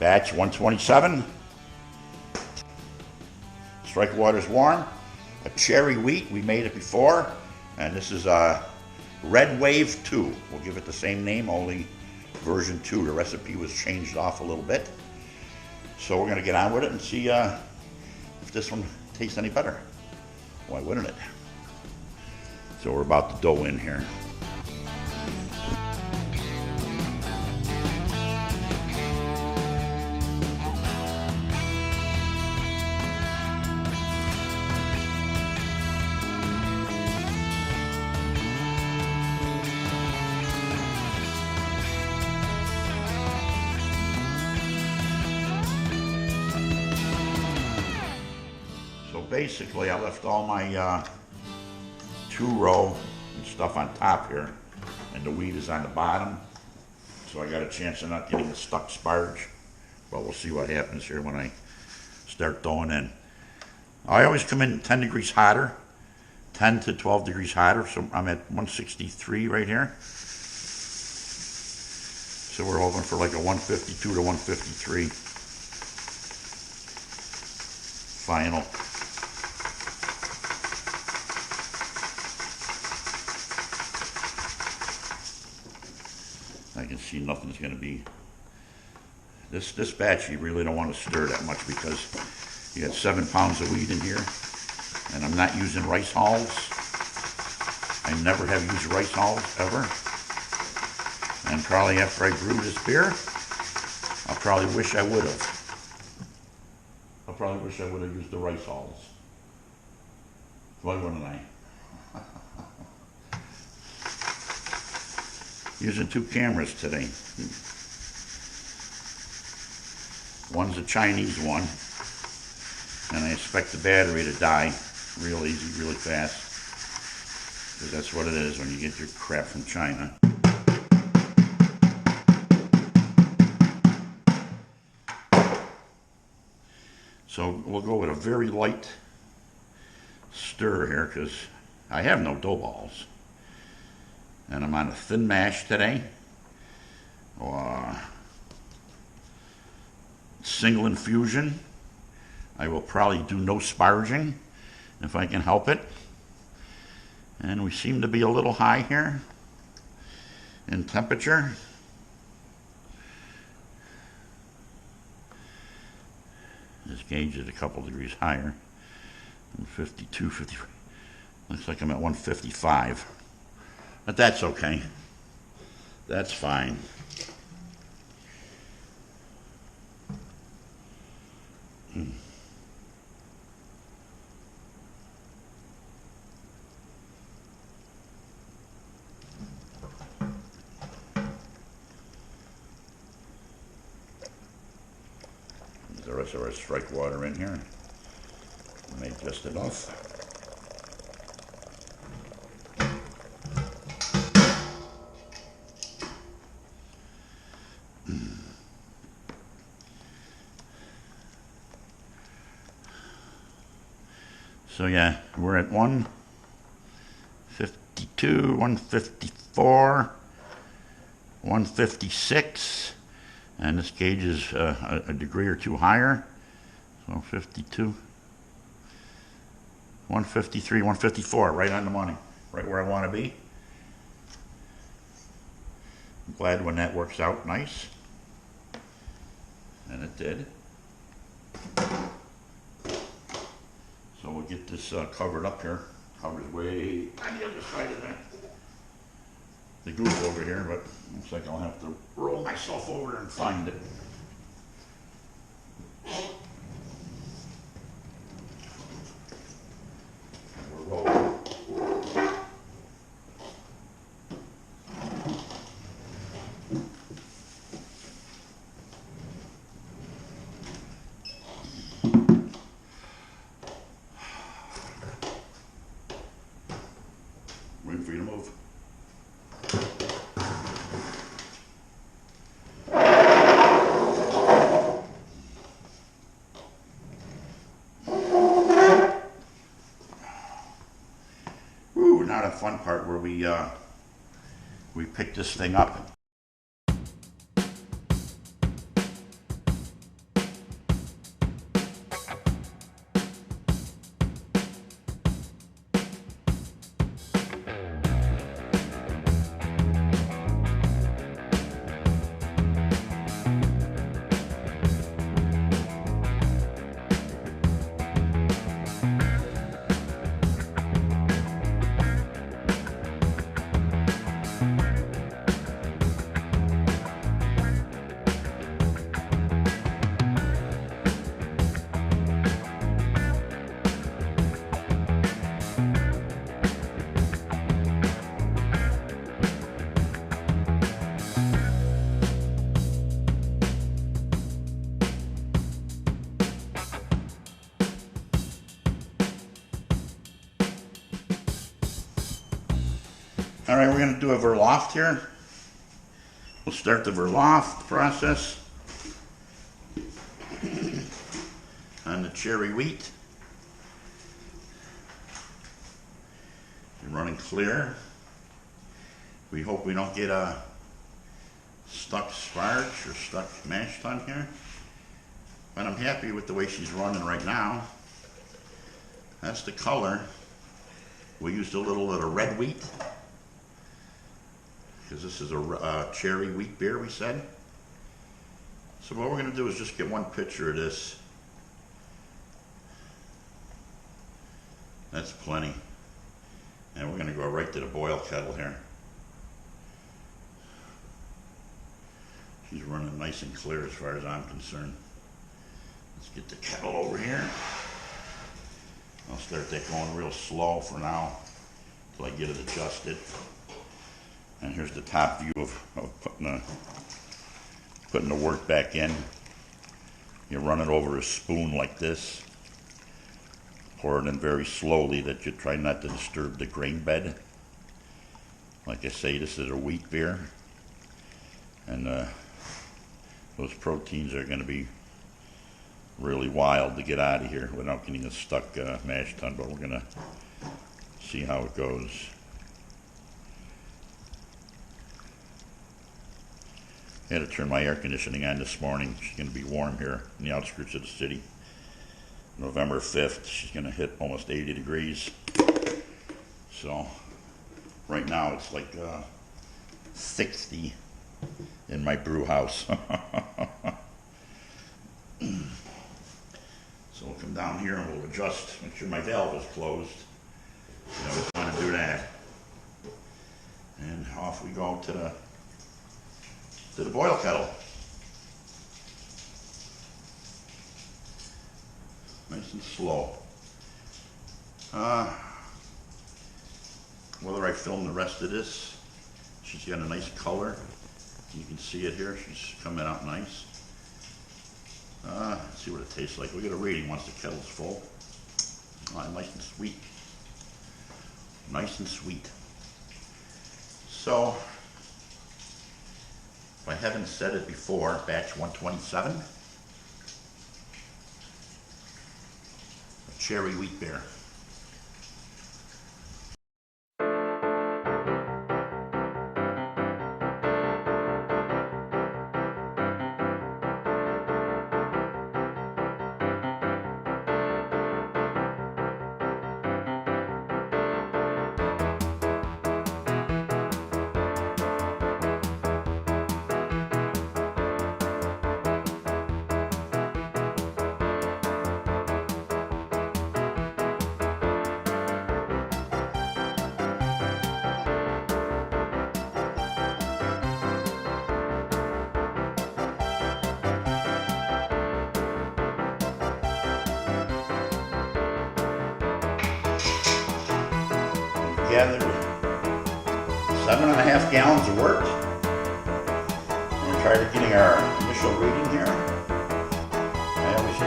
Batch 127. Strike water's warm. A cherry wheat, we made it before. And this is Red Wave 2. We'll give it the same name, only version 2. The recipe was changed off a little bit. So we're gonna get on with it and see if this one tastes any better. Why wouldn't it? So we're about to dough in here. Basically, I left all my 2-row and stuff on top here, and the wheat is on the bottom, so I got a chance of not getting a stuck sparge. But we'll see what happens here when I start throwing in. I always come in 10 degrees hotter, 10 to 12 degrees hotter, so I'm at 163 right here. So we're hoping for like a 152 to 153 final. I can see nothing's going to be, this batch you really don't want to stir that much because you got 7 pounds of wheat in here, and I'm not using rice hulls. I never have used rice hulls ever, and probably after I brew this beer, I'll probably wish I would have. I'll probably wish I would have used the rice hulls. Why wouldn't I? Using 2 cameras today. One's a Chinese one, and I expect the battery to die real easy, really fast, because that's what it is when you get your crap from China. So we'll go with a very light stir here, because I have no dough balls. And I'm on a thin mash today. Single infusion. I will probably do no sparging if I can help it. And we seem to be a little high here in temperature. This gauge is a couple degrees higher. 52, 53. Looks like I'm at 155. But that's okay. That's fine. The rest of our strike water in here. Made just enough. So yeah, we're at 152, 154, 156, and this gauge is a degree or 2 higher. So 52, 153, 154, right on the money, right where I want to be. I'm glad when that works out nice, and it did. So we'll get this covered up here. Covered way on the other side of the group over here, but looks like I'll have to roll myself over and find it. We're rolling. Waiting for you to move. Ooh, now the fun part where we pick this thing up. Alright, we're going to do a vorlauf here. We'll start the vorlauf process on the cherry wheat. You're running clear. We hope we don't get a stuck sparge or stuck mash tun here. But I'm happy with the way she's running right now. That's the color. We used a little of the red wheat, because this is a cherry wheat beer, we said. So what we're going to do is just get one picture of this. That's plenty. And we're going to go right to the boil kettle here. She's running nice and clear as far as I'm concerned. Let's get the kettle over here. I'll start that going real slow for now until I get it adjusted. And here's the top view of putting the wort back in. You run it over a spoon like this. Pour it in very slowly, that you try not to disturb the grain bed. Like I say, this is a wheat beer. And those proteins are going to be really wild to get out of here without getting a stuck mash tun, but we're going to see how it goes. I had to turn my air conditioning on this morning. She's going to be warm here in the outskirts of the city. November 5th, she's going to hit almost 80 degrees. So right now it's like 60 in my brew house. So we'll come down here and we'll adjust, make sure my valve is closed. You always want to do that. And off we go to the boil kettle. Nice and slow. Whether I film the rest of this, she's got a nice color. You can see it here, she's coming out nice. Let's see what it tastes like. We'll get a rating once the kettle's full. Nice and sweet. Nice and sweet. So, if I haven't said it before, batch 127. A cherry wheat beer. Gathered 7.5 gallons of wort. We're going to try to getting our initial reading here. I always do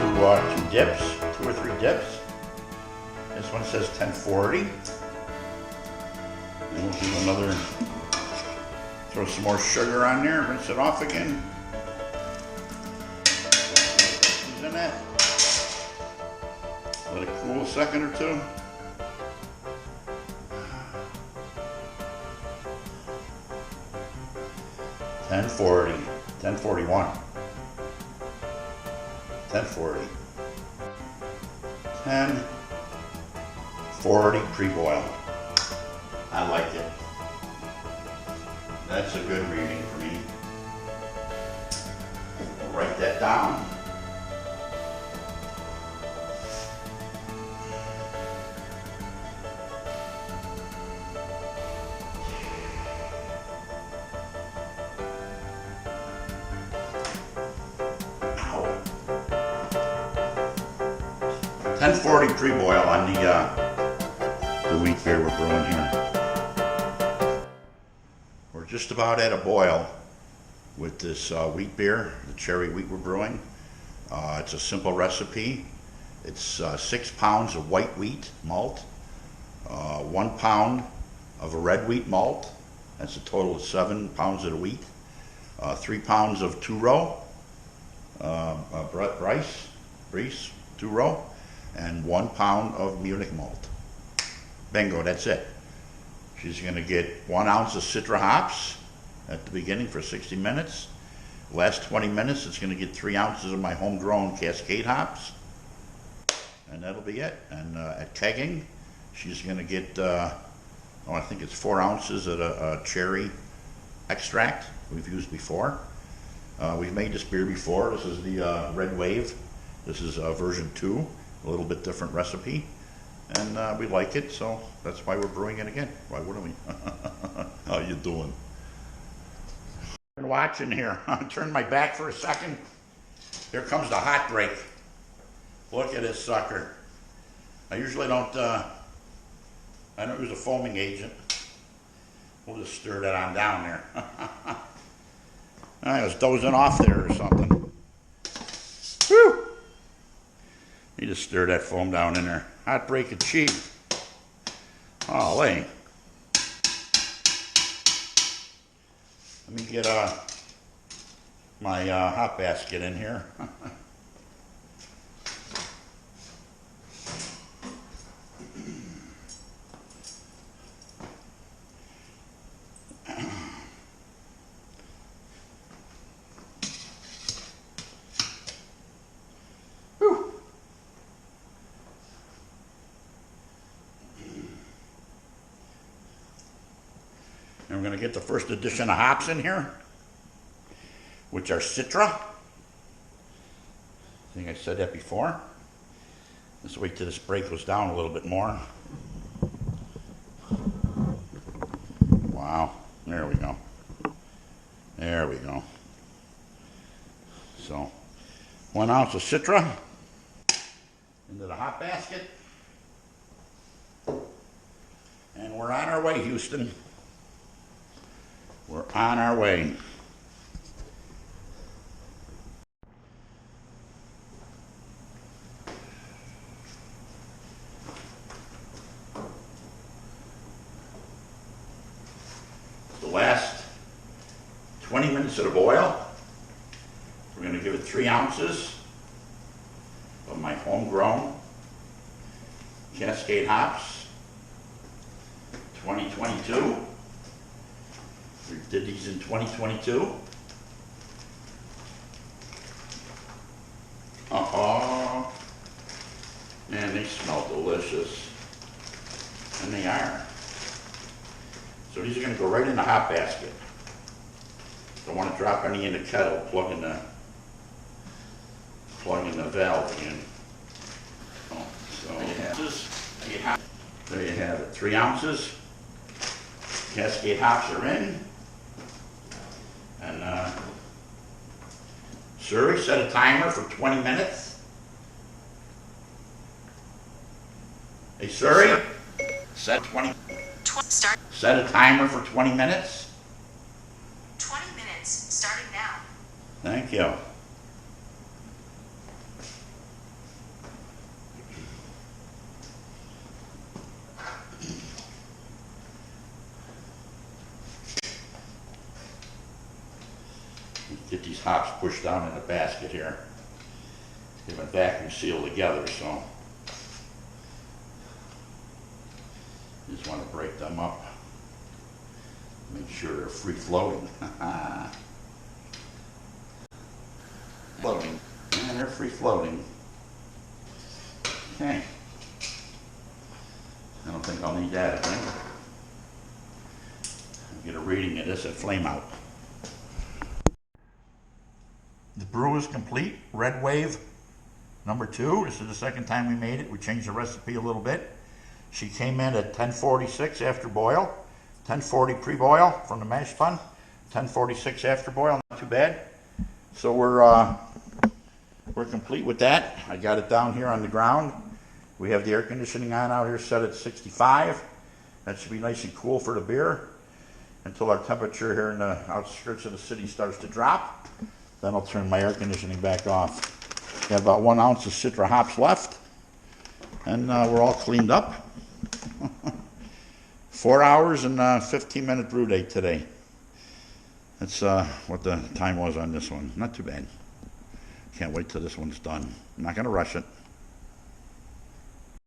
2 dips, 2 or 3 dips. This one says 1040. And we'll do another, throw some more sugar on there, rinse it off again. In that. Let it cool a second or two. $10.40, $10.41, $10.40, $10.40 pre-boil. I like it. That's a good reading for me. I'll write that down. $10.40 pre-boil on the wheat beer we're brewing here. We're just about at a boil with this wheat beer, the cherry wheat we're brewing. It's a simple recipe. It's 6 pounds of white wheat malt, 1 pound of a red wheat malt, That's a total of 7 pounds of wheat, 3 pounds of two-row Breeze, two-row, and 1 pound of Munich malt. Bingo, that's it. She's going to get 1 ounce of Citra hops at the beginning for 60 minutes. Last 20 minutes, it's going to get 3 ounces of my homegrown Cascade hops, and that'll be it. And at kegging, she's going to get, I think it's 4 ounces of a cherry extract we've used before. We've made this beer before. This is the Red Wave. This is version 2, a little bit different recipe. And we like it, so that's why we're brewing it again. Why wouldn't we? How you doing? Been watching here. Turn my back for a second. Here comes the hot break. Look at this sucker. I usually don't use a foaming agent. We'll just stir that on down there. I was dozing off there or something. Whew! You just stir that foam down in there. Hot break achieved. Oh, hey. Let me get my hot basket in here. And we're going to get the first addition of hops in here, which are Citra. I think I said that before. Let's wait till this break goes down a little bit more. Wow, there we go. There we go. So, 1 ounce of Citra into the hot basket. And we're on our way, Houston. We're on our way. The last 20 minutes of the boil, we're going to give it 3 ounces of my homegrown Cascade hops, 2022. We did these in 2022. Man, they smell delicious. And they are. So these are going to go right in the hot basket. Don't want to drop any in the kettle. Plug in the valve in. Oh, so there you have it. 3 ounces. Cascade hops are in. And Suri, set a timer for 20 minutes. Hey Suri, set a timer for 20 minutes. 20 minutes, starting now. Thank you. Get these hops pushed down in the basket here. They've been vacuum sealed together, so you just want to break them up. Make sure they're free floating. Floating. And they're free floating. Okay. I don't think I'll need that again. I'll get a reading of this at flame out. The brew is complete. Red Wave number 2. This is the second time we made it. We changed the recipe a little bit. She came in at 1046 after boil, 1040 pre-boil from the mash tun, 1046 after boil. Not too bad. So we're complete with that. I got it down here on the ground. We have the air conditioning on out here set at 65. That should be nice and cool for the beer until our temperature here in the outskirts of the city starts to drop. Then I'll turn my air conditioning back off. Got about 1 ounce of Citra hops left, and we're all cleaned up. 4 hours and 15-minute brew day today. That's what the time was on this one. Not too bad. Can't wait till this one's done. I'm not going to rush it.